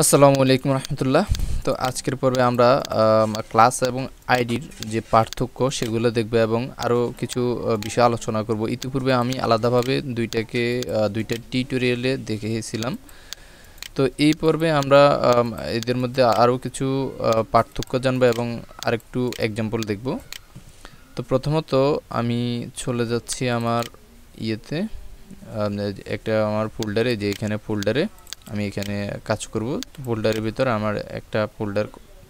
আসসালামু আলাইকুম রহমতুল্লাহ। তো আজকের পর্বে আমরা ক্লাস এবং আইডির যে পার্থক্য সেগুলো দেখব এবং আরও কিছু বিষয় আলোচনা করব। ইতিপূর্বে আমি আলাদাভাবে দুইটা টিউটোরিয়ালে দেখেছিলাম। তো এই পর্বে আমরা এদের মধ্যে আরও কিছু পার্থক্য জানব এবং আরেকটু এক্সাম্পল দেখব। তো প্রথমত আমি চলে যাচ্ছি আমার ইয়েতে, একটা আমার ফোল্ডারে, যে এখানে ফোল্ডারে আমি এখানে কাজ করব। ফোল্ডারের ভিতর আমার একটা ফোল্ডার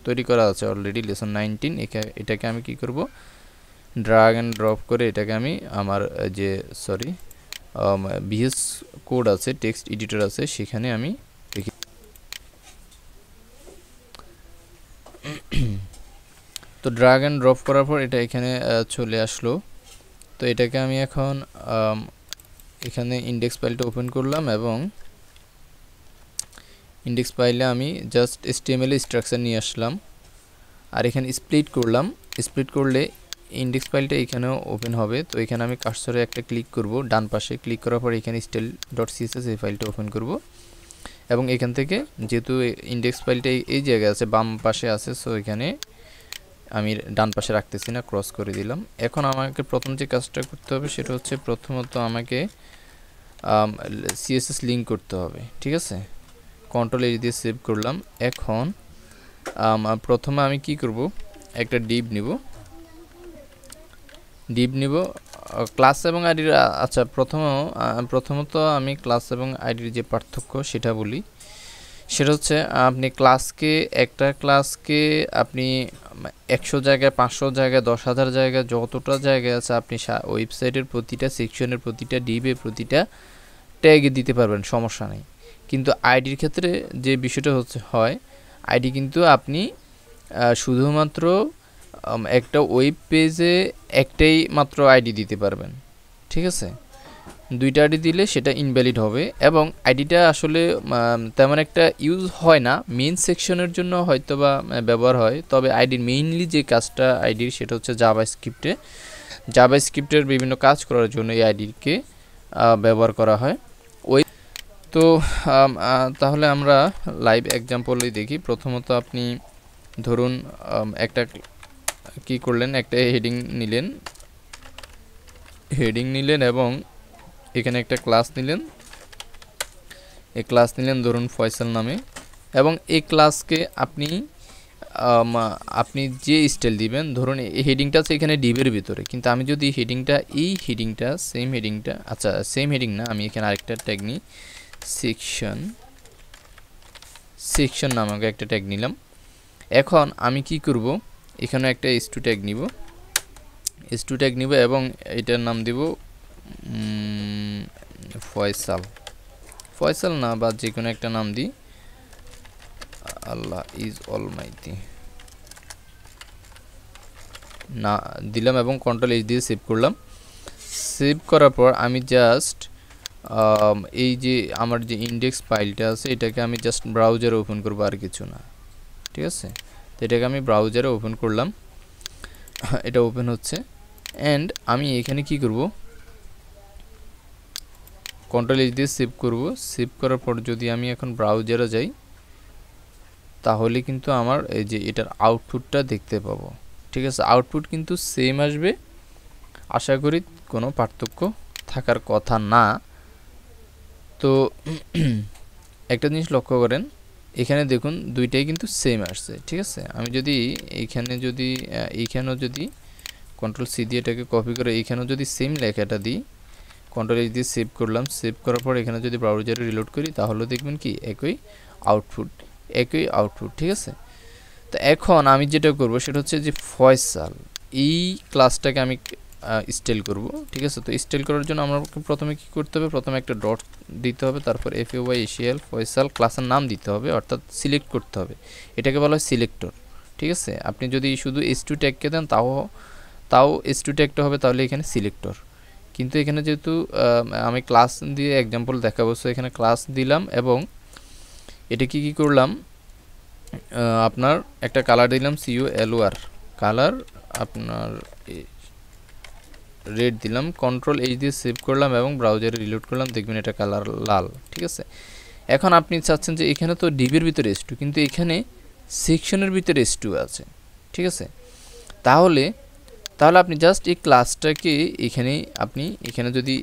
তৈরি করা আছে অলরেডি, লেসন 19। এটাকে আমি কি করব, ড্র্যাগ অ্যান্ড ড্রপ করে এটাকে আমি আমার যে ভিএস কোড আছে, টেক্সট এডিটর আছে, সেখানে আমি রেখে তো ড্র্যাগ অ্যান্ড ড্রপ করার পর এটা এখানে চলে আসলো। তো এটাকে আমি এখন এখানে ইন্ডেক্স ফাইলটা ওপেন করলাম এবং ইন্ডেক্স ফাইলে আমি জাস্ট HTML স্ট্রাকচার নিয়ে আসলাম আর এখানে স্প্লিট করলাম। স্প্লিট করলে ইন্ডেক্স ফাইলটা এখানেও ওপেন হবে। তো এখানে আমি কার্সরে একটা ক্লিক করব, ডান পাশে ক্লিক করার পর এখানে style.css এই ফাইলটা ওপেন করব এবং এখান থেকে যেহেতু ইন্ডেক্স ফাইলটা এই জায়গায় আছে, বাম পাশে আছে, সো এখানে আমি ডান পাশে রাখতেছি না, ক্রস করে দিলাম। এখন আমাকে প্রথম যে কাজটা করতে হবে সেটা হচ্ছে প্রথমত আমাকে CSS লিঙ্ক করতে হবে, ঠিক আছে। Ctrl+H দিয়ে সেভ করলাম। এখন প্রথমে আমি কি করব, একটা ডিভ নিব ক্লাস এবং আইডির। আচ্ছা, প্রথমত আমি ক্লাস এবং আইডির যে পার্থক্য সেটা বলি। সেটা হচ্ছে একটা ক্লাসকে আপনি 100 জায়গায়, 500 জায়গায়, 10,000 জায়গায়, যতটা জায়গায় আছে আপনি ওয়েবসাইটের প্রতিটা সেকশনের, প্রতিটা ডিবে, প্রতিটা ট্যাগে দিতে পারবেন, সমস্যা নেই। কিন্তু আইডির ক্ষেত্রে যে বিষয়টা হয়, আইডি কিন্তু আপনি শুধুমাত্র একটা ওয়েব পেজে একটাই মাত্র আইডি দিতে পারবেন, ঠিক আছে। দুইটা আইডি দিলে সেটা ইনভ্যালিড হবে এবং আইডিটা আসলে তেমন একটা ইউজ হয় না, মেইন সেকশনের জন্য হয়তো বা ব্যবহার হয়। তবে আইডির মেইনলি যে কাজটা আইডির সেটা হচ্ছে জাভাস্ক্রিপ্টের বিভিন্ন কাজ করার জন্য এই আইডিকে ব্যবহার করা হয়। তো তাহলে আমরা লাইভ এক্সাম্পলই দেখি। প্রথমত আপনি ধরুন একটা কি করলেন, একটা হেডিং নিলেন এবং এখানে একটা ক্লাস নিলেন। এই ক্লাস নিলেন ধরুন ফয়সাল নামে এবং এই ক্লাসকে আপনি যে স্টাইল দিবেন, ধরুন এই হেডিংটা আছে এখানে ডিভের ভিতরে, কিন্তু আমি যদি সেম হেডিং না, আমি এখানে আরেকটা ট্যাগ নিই, সেকশন নামক একটা ট্যাগ নিলাম। এখন আমি কি করব, এখানে একটা s2 ট্যাগ নিব এবং এটার নাম দিব ফয়সাল না, বা যে কোনো একটা নাম দিই, আল্লাহ ইজ অলমাইটি না দিলাম এবং Ctrl+H দিয়ে সেভ করলাম। সেভ করার পর আমি জাস্ট এই যে আমার যে ইন্ডেক্স ফাইলটা আছে এটাকে আমি জাস্ট ব্রাউজারে ওপেন করব, আর কিছু না, ঠিক আছে। তো এটাকে আমি ব্রাউজারে ওপেন করলাম, এটা ওপেন হচ্ছে। অ্যান্ড আমি এখানে কি করব, Ctrl+H দিয়ে সেভ করব। সেভ করার পর যদি আমি এখন ব্রাউজারে যাই তাহলে কিন্তু আমার এই যে এটার আউটপুটটা দেখতে পাবো, ঠিক আছে। আউটপুট কিন্তু সেম আসবে, আশা করি কোনো পার্থক্য থাকার কথা না। তো একটা জিনিস লক্ষ্য করেন, এখানে দেখুন দুইটাই কিন্তু সেম আসছে, ঠিক আছে। আমি যদি এইখানেও যদি Ctrl+C দিয়ে এটাকে কপি করে এইখানেও যদি সেম লেখাটা দিই, Ctrl+H দিয়ে সেভ করলাম। সেভ করার পর এখানে যদি ব্রাউজারে রিলোড করি তাহলে দেখবেন কি একই আউটপুট, ঠিক আছে। তো এখন আমি যেটা করব সেটা হচ্ছে যে ফয়সাল এই ক্লাসটাকে আমি স্টাইল করব, ঠিক আছে। তো স্টাইল করার জন্য আমাকে প্রথমে কি করতে হবে, প্রথমে একটা ডট দিতে হবে, তারপর FAYSAL ফয়সাল ক্লাসের নাম দিতে হবে, অর্থাৎ সিলেক্ট করতে হবে। এটাকে বলা হয় সিলেক্টর, ঠিক আছে। আপনি যদি শুধু S2 ট্যাগকে দেন তাও S2 ট্যাগটা হবে, তাহলে এখানে সিলেক্টর। কিন্তু এখানে যেহেতু আমি ক্লাস দিয়ে এক্সাম্পল দেখাবো, সো এখানে ক্লাস দিলাম এবং এটা কি করলাম, আপনার একটা কালার দিলাম COLOR কালার, আপনার রেড দিলাম। Ctrl+H দিয়ে সেভ করলাম এবং ব্রাউজারে রিলোড করলাম, দেখবেন এটা কালার লাল, ঠিক আছে। এখন আপনি চাচ্ছেন যে এখানে তো ডিভের ভিতরে S2, কিন্তু এখানে সেকশনের ভিতরে S2 আছে, ঠিক আছে। তাহলে আপনি জাস্ট এই ক্লাসটাকে এখানে যদি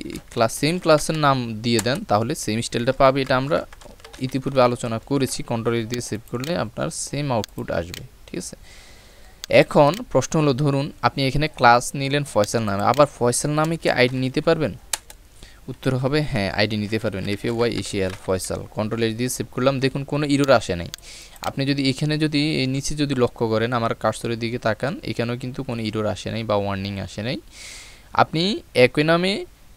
সেম ক্লাসের নাম দিয়ে দেন তাহলে সেম স্টাইলটা পাবে। এটা আমরা ইতিপূর্বে আলোচনা করেছি। কন্ট্রোল দিয়ে সেভ করলে আপনার সেম আউটপুট আসবে, ঠিক আছে। এখন প্রশ্ন হলো, ধরুন আপনি এখানে ক্লাস নিলেন ফয়সাল নামে, আবার ফয়সাল নামে কি আইডি নিতে পারবেন? উত্তর হবে হ্যাঁ, আইডি নিতে পারবেন। FAYSAL ফয়সাল, কন্ট্রোল দিয়ে সেভ করলাম। দেখুন কোনো ইরর আসে নাই। আপনি যদি এখানে যদি এই নিচে যদি লক্ষ্য করেন, আমার কার্সরের দিকে তাকান, এখানেও কিন্তু কোনো ইরর আসে নাই বা ওয়ার্নিং আসে নাই। আপনি একই নামে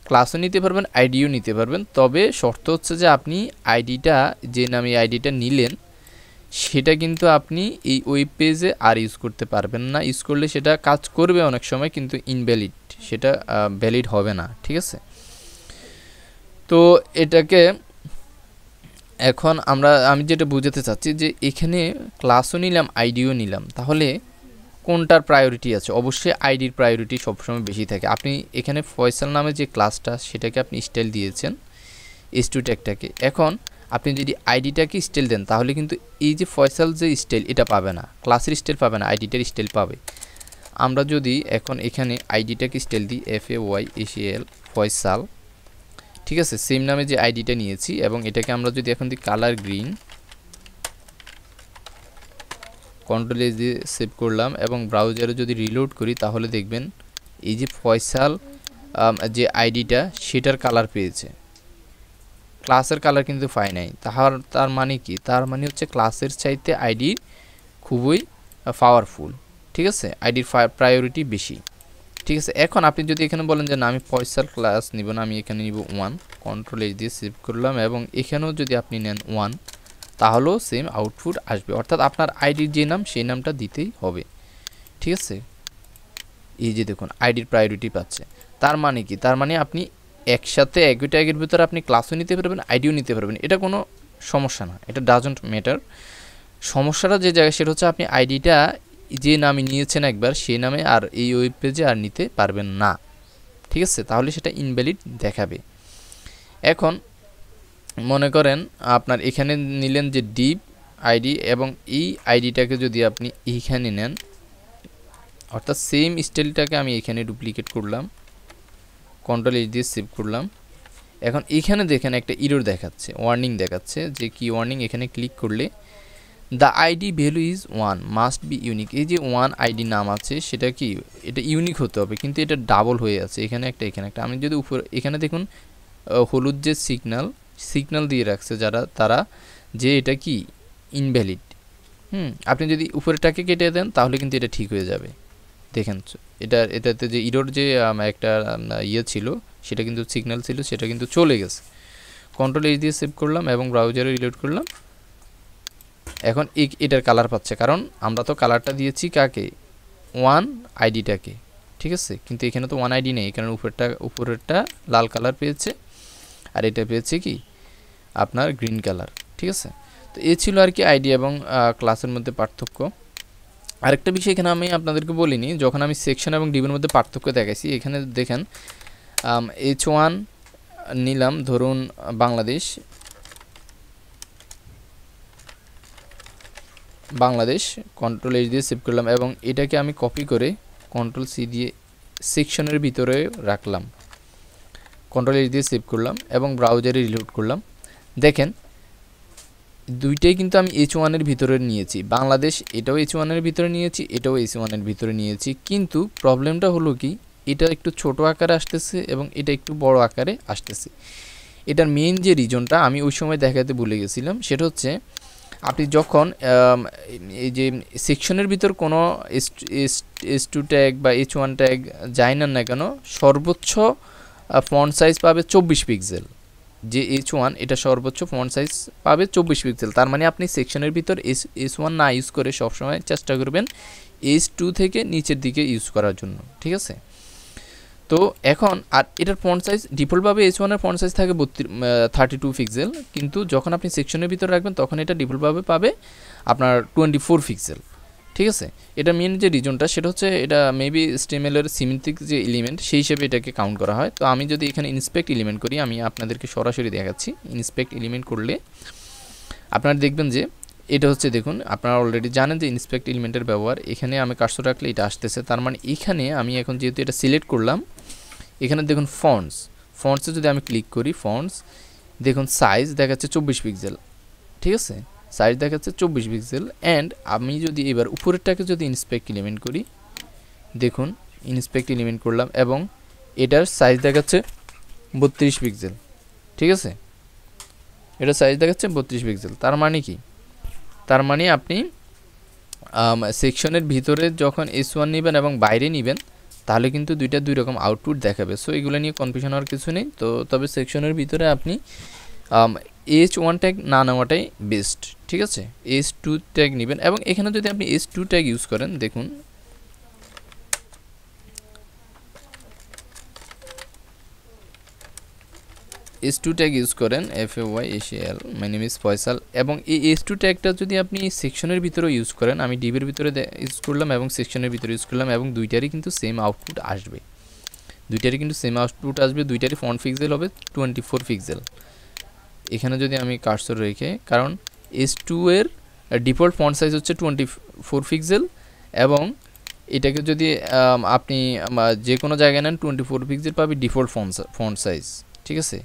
ক্লাসও নিতে পারবেন, আইডিও নিতে পারবেন। তবে শর্ত হচ্ছে যে আপনি আইডিটা, যে নামে আইডিটা নিলেন, সেটা কিন্তু আপনি এই ওয়েব পেজে আর ইউজ করতে পারবেন না। ইউজ করলে সেটা কাজ করবে অনেক সময়, কিন্তু ইনভ্যালিড, সেটা ভ্যালিড হবে না, ঠিক আছে। তো এটাকে এখন আমি যেটা বুঝাতে চাচ্ছি যে এখানে ক্লাসও নিলাম, আইডিও নিলাম, তাহলে কোনটার প্রায়োরিটি আছে? অবশ্যই আইডির প্রায়োরিটি সবসময় বেশি থাকে। আপনি এখানে ফয়সাল নামে যে ক্লাসটা, সেটাকে আপনি স্টাইল দিয়েছেন S2 ট্যাগটাকে। এখন আপনি যদি আইডিটাকে স্টাইল দেন, তাহলে কিন্তু এই যে ফয়সাল যে স্টাইল, এটা পাবে না, ক্লাসের স্টাইল পাবে না, আইডিটার স্টাইল পাবে। আমরা যদি এখন এখানে আইডিটাকে স্টাইল দিই FAYSAL ফয়সাল, ঠিক আছে, সেম নামে যে আইডিটা নিয়েছি, এবং এটাকে আমরা যদি এখন দিই কালার গ্রিন, কন্ট্রোল এস দিয়ে সেভ করলাম এবং ব্রাউজারে যদি রিলোড করি, তাহলে দেখবেন এই যে ফয়সাল যে আইডিটা, সেটার কালার পেয়েছে, ক্লাসের কালার কিন্তু পায় নাই। তার মানে কি? তার মানে হচ্ছে ক্লাসের চাইতে আইডি খুবই পাওয়ারফুল, ঠিক আছে, আইডির প্রায়োরিটি বেশি, ঠিক আছে। এখন আপনি যদি এখানে বলেন যে না, আমি ফয়সাল ক্লাস নিব না, আমি এখানে নিব 1, কন্ট্রোল এস দিয়ে সেভ করলাম, এবং এখানেও যদি আপনি নেন 1, তাহলেও সেম আউটপুট আসবে। অর্থাৎ আপনার আইডির যে নাম, সেই নামটা দিতেই হবে, ঠিক আছে। এই যে দেখুন আইডির প্রায়োরিটি পাচ্ছে। তার মানে কি? তার মানে আপনি একসাথে একই ট্যাগের ভিতরে আপনি ক্লাসও নিতে পারবেন, আইডিও নিতে পারবেন, এটা কোনো সমস্যা না, এটা ডাজন্ট ম্যাটার। সমস্যাটা যে জায়গায়, সেটা হচ্ছে আপনি আইডিটা যে নামে নিয়েছেন একবার, সেই নামে আর এই ওয়েব পেজে আর নিতে পারবেন না, ঠিক আছে। তাহলে সেটা ইনভ্যালিড দেখাবে। এখন মনে করেন আপনার এখানে নিলেন যে ডিপ আইডি, এবং এই আইডিটাকে যদি আপনি এইখানে নেন, অর্থাৎ সেম স্টাইলটাকে আমি এখানে ডুপ্লিকেট করলাম, কন্ট্রোল এস দিয়ে সেভ করলাম। এখন এখানে দেখেন একটা ইরর দেখাচ্ছে, ওয়ার্নিং দেখাচ্ছে। যে কি ওয়ার্নিং? এখানে ক্লিক করলে the ID value is 1 must be unique. এই যে 1 আইডি নাম আছে, সেটা কি? এটা ইউনিক হতে হবে, কিন্তু এটা ডাবল হয়ে আছে, এখানে একটা এখানে একটা। আমি যদি উপর এখানে দেখুন হলুদ যে সিগন্যাল দিয়ে রাখছে তারা, যে এটা কি ইনভ্যালিড। আপনি যদি উপরেরটাকে কেটে দেন, তাহলে কিন্তু এটা ঠিক হয়ে যাবে। দেখেন এটাতে যে ইরর যে একটা ইয়ে ছিল, সেটা কিন্তু সিগন্যাল ছিল, সেটা কিন্তু চলে গেছে। কন্ট্রোল এস দিয়ে সেভ করলাম এবং ব্রাউজারে রিলোড করলাম। এখন এটার কালার পাচ্ছে, কারণ আমরা তো কালারটা দিয়েছি কাকে? 1 আইডিটাকে, ঠিক আছে। কিন্তু এখানে তো 1 আইডি নেই, এখানে উপরেরটা লাল কালার পেয়েছে, আর এটা পেয়েছে কি আপনার গ্রিন কালার, ঠিক আছে। তো এই ছিল আর কি আইডি এবং ক্লাসের মধ্যে পার্থক্য। আরেকটা বিষয় এখানে আমি আপনাদেরকে বলিনি, যখন আমি সেকশন এবং ডিবের মধ্যে পার্থক্য দেখাইছি, এখানে দেখেন H1 নিলাম, ধরুন বাংলাদেশ, কন্ট্রোল এস দিয়ে সেভ করলাম, এবং এটাকে আমি কপি করে কন্ট্রোল সি দিয়ে সেকশনের ভিতরে রাখলাম, কন্ট্রোল এস দিয়ে সেভ করলাম এবং ব্রাউজারে রিলোড করলাম। দেখেন দুইটাই কিন্তু আমি H1 এর ভিতরে নিয়েছি, বাংলাদেশ এটাও H1 এর ভিতরে নিয়েছি, এটাও H1 এর ভিতরে নিয়েছি, কিন্তু প্রবলেমটা হলো কি, এটা একটু ছোট আকারে আসতেছে এবং এটা একটু বড় আকারে আসতেছে। এটার মেইন যে রিজনটা আমি ওই সময় দেখাতে ভুলে গেছিলাম, সেটা হচ্ছে আপনি যখন এই যে সেকশনের ভিতর কোনো S2 ট্যাগ বা H1 ট্যাগ যায় না কেন, সর্বোচ্চ ফন্ট সাইজ পাবে 24 পিক্সেল। যে H1 এটা সর্বোচ্চ ফন্ট সাইজ পাবে 24 পিক্সেল। তার মানে আপনি সেকশনের ভিতর S1 না ইউজ করে সবসময় চেষ্টা করবেন H2 থেকে নিচের দিকে ইউজ করার জন্য, ঠিক আছে। তো এখন আর এটার ফন্ট সাইজ ডিফল্টভাবে H1 এর ফন্ট সাইজ থাকে 32 পিক্সেল, কিন্তু যখন আপনি সেকশনের ভিতর রাখবেন, তখন এটা ডিফল্টভাবে পাবে আপনার 24 পিক্সেল, ঠিক আছে। এটা মেন যে রিজনটা, সেটা হচ্ছে এটা মেবি HTML এর সিমেন্টিক যে এলিমেন্ট, সেই হিসেবে এটাকে কাউন্ট করা হয়। তো আমি যদি এখানে ইন্সপেক্ট এলিমেন্ট করি, আমি আপনাদেরকে সরাসরি দেখাচ্ছি। ইন্সপেক্ট এলিমেন্ট করলে আপনারা দেখবেন যে এটা হচ্ছে, দেখুন আপনারা অলরেডি জানেন যে ইন্সপেক্ট এলিমেন্টের ব্যবহার। এখানে আমি কার্সর রাখলে এটা আসতেছে, তার মানে এখানে আমি এখন যেহেতু এটা সিলেক্ট করলাম, এখানে দেখুন ফন্টসে যদি আমি ক্লিক করি, ফন্টস দেখুন সাইজ দেখাচ্ছে 24 পিক্সেল, ঠিক আছে, সাইজ দেখাচ্ছে 24 পিক্সেল। অ্যান্ড আমি যদি এবার উপরেরটাকে যদি ইন্সপেক্ট এলিমেন্ট করি, দেখুন ইন্সপেক্ট এলিমেন্ট করলাম এবং এটার সাইজ দেখাচ্ছে 32 পিক্সেল, ঠিক আছে, এটা সাইজ দেখাচ্ছে 32 পিক্সেল। তার মানে কি, তার মানে আপনি সেকশনের ভিতরে যখন S1 নেবেন এবং বাইরে নেবেন, তাহলে কিন্তু দুইটা দুই রকম আউটপুট দেখাবে। সো এগুলো নিয়ে কনফিউশন হওয়ার কিছু নেই। তো তবে সেকশনের ভিতরে আপনি H1 ট্যাগ না নেওয়াটাই বেস্ট, ঠিক আছে, H2 ট্যাগ নেবেন। এবং এখানে যদি আপনি H2 ট্যাগ ইউজ করেন, দেখুন S2 ট্যাগ ইউজ করেন, FAYSAL, my name is Faisal, এবং এই S2 ট্যাগটা যদি আপনি সেকশনের ভিতরেও ইউজ করেন, আমি ডিবের ভিতরে ইউজ করলাম এবং সেকশনের ভিতরে ইউজ করলাম, এবং দুইটারই কিন্তু সেম আউটপুট আসবে, দুইটারই ফন্ট পিক্সেল হবে 24 পিক্সেল। এখানে যদি আমি কার্সর রেখে, কারণ S2 এর ডিফল্ট ফন্ট সাইজ হচ্ছে 24 পিক্সেল, এবং এটাকে যদি আপনি যে কোনো জায়গায় নেন 24 পিক্সেল পাবে ডিফল্ট ফন্ট সাইজ, ঠিক আছে।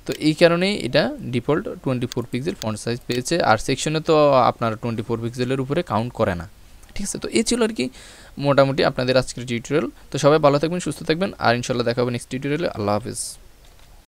তো এই কারণেই এটা ডিফল্ট 24 পিক্সেল ফন্ট সাইজ পেয়েছে, আর সেকশনে তো আপনার 24 পিক্সেলের উপরে কাউন্ট করে না, ঠিক আছে। তো এই ছিল আর কি মোটামুটি আপনাদের আজকের টিউটোরিয়াল। তো সবাই ভালো থাকবেন, সুস্থ থাকবেন, আর ইনশাল্লাহ দেখা হবে নেক্সট টিউটোরিয়ালে। আল্লাহ হাফিজ।